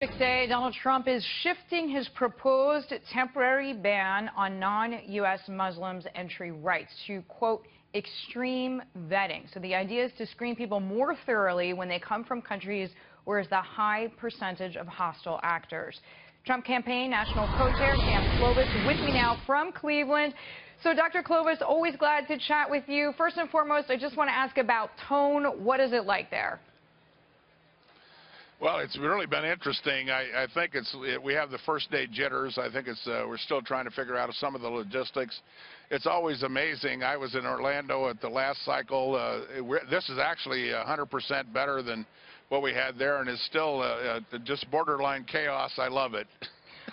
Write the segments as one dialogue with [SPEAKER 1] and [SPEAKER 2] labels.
[SPEAKER 1] Day, Donald Trump is shifting his proposed temporary ban on non-U.S. Muslims' entry rights to, quote, extreme vetting. So the idea is to screen people more thoroughly when they come from countries where there's the high percentage of hostile actors. Trump campaign national co-chair Sam Clovis with me now from Cleveland. So, Dr. Clovis, always glad to chat with you. First and foremost, I just want to ask about tone. What is it like there?
[SPEAKER 2] Well, it's really been interesting. I think we have the first day jitters. I think we're still trying to figure out some of the logistics. It's always amazing. I was in Orlando at the last cycle. This is actually 100% better than what we had there, and it's still just borderline chaos. I love it.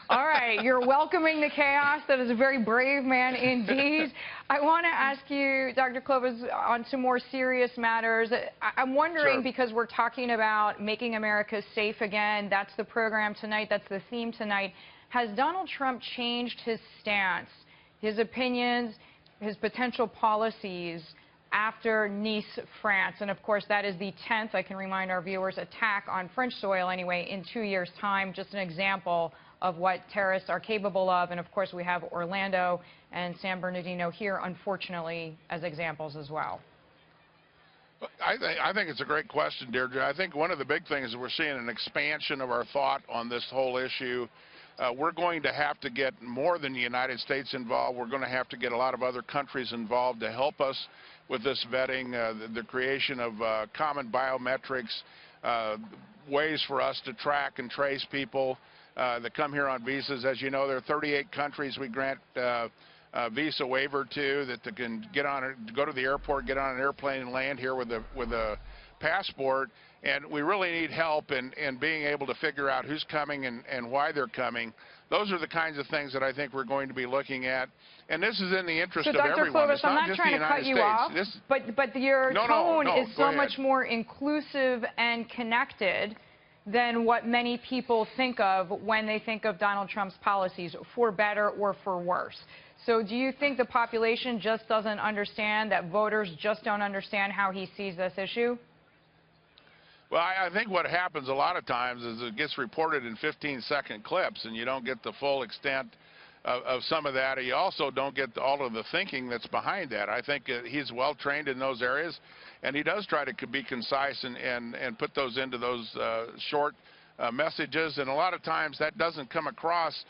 [SPEAKER 1] All right, you're welcoming the chaos. That is a very brave man indeed. I want to ask you, Dr. Clovis, on some more serious matters. I'm wondering,
[SPEAKER 2] Sure.
[SPEAKER 1] because we're talking about making America safe again, that's the program tonight, that's the theme tonight. Has Donald Trump changed his stance, his opinions, his potential policies after Nice, France? And of course, that is the 10th, I can remind our viewers, attack on French soil anyway in 2 years' time. Just an example of what terrorists are capable of. And of course, we have Orlando and San Bernardino here, unfortunately, as examples as well.
[SPEAKER 2] I think it's a great question, Deirdre. I think one of the big things is we're seeing an expansion of our thought on this whole issue. We're going to have to get more than the United States involved. We're going to have to get a lot of other countries involved to help us with this vetting, the creation of common biometrics, ways for us to track and trace people that come here on visas. As you know, there are 38 countries we grant visa waiver to, that they can go to the airport, get on an airplane and land here with a passport. And we really need help in being able to figure out who's coming and why they're coming. Those are the kinds of things that I think we're going to be looking at. And this is in the interest of everyone.
[SPEAKER 1] So, Dr. Clovis,
[SPEAKER 2] it's not
[SPEAKER 1] I'm not
[SPEAKER 2] just
[SPEAKER 1] trying
[SPEAKER 2] the
[SPEAKER 1] to cut
[SPEAKER 2] United
[SPEAKER 1] you
[SPEAKER 2] States.
[SPEAKER 1] off, but your tone is so
[SPEAKER 2] ahead.
[SPEAKER 1] much more inclusive and connected than what many people think of when they think of Donald Trump's policies, for better or for worse. So do you think the population just doesn't understand, that voters just don't understand how he sees this issue?
[SPEAKER 2] Well, I think what happens a lot of times is it gets reported in 15-second clips, and you don't get the full extent of some of that. You also don't get all of the thinking that's behind that. I think he's well trained in those areas, and he does try to be concise and put those into those short messages. And a lot of times that doesn't come across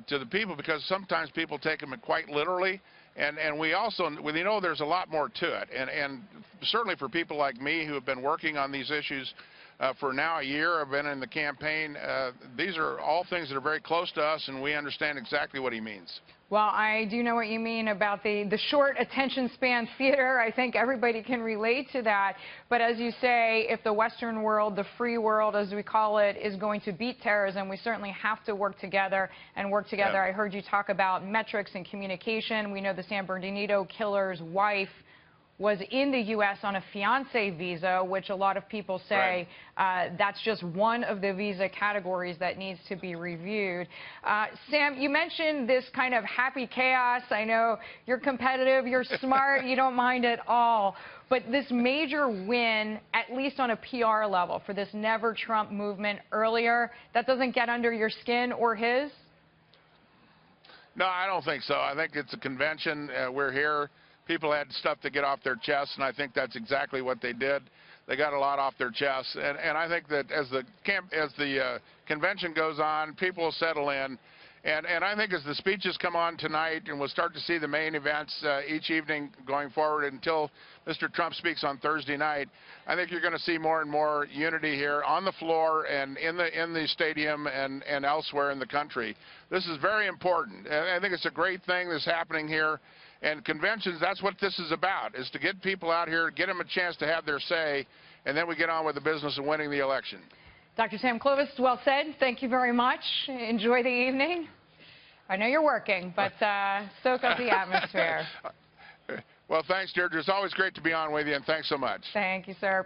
[SPEAKER 2] to the people, because sometimes people take them quite literally. And we also, there's a lot more to it. And certainly for people like me who have been working on these issues for now a year, I've been in the campaign, these are all things that are very close to us, and we understand exactly what he means.
[SPEAKER 1] Well, I do know what you mean about the short attention span theater. I think everybody can relate to that. But as you say, if the Western world, the free world, as we call it, is going to beat terrorism, we certainly have to work together and work together. Yeah. I heard you talk about metrics and communication. We know the San Bernardino killer's wife was in the U.S. on a fiancé visa, which a lot of people say that's just one of the visa categories that needs to be reviewed. Sam, you mentioned this kind of happy chaos. I know you're competitive, you're smart, you don't mind at all. But this major win, at least on a PR level, for this Never Trump movement earlier, that doesn't get under your skin or his?
[SPEAKER 2] No, I don't think so. I think it's a convention. We're here. People had stuff to get off their chests, and I think that's exactly what they did. They got a lot off their chests, and I think that as the convention goes on, people will settle in. And I think as the speeches come on tonight, and we'll start to see the main events each evening going forward until Mr. Trump speaks on Thursday night, I think you're going to see more and more unity here on the floor and in the stadium and elsewhere in the country. This is very important. And I think it's a great thing that's happening here. And conventions, that's what this is about, is to get people out here, get them a chance to have their say, and then we get on with the business of winning the election.
[SPEAKER 1] Dr. Sam Clovis, well said. Thank you very much. Enjoy the evening. I know you're working, but soak up the atmosphere.
[SPEAKER 2] Well, thanks, Deirdre. It's always great to be on with you, and thanks so much.
[SPEAKER 1] Thank you, sir.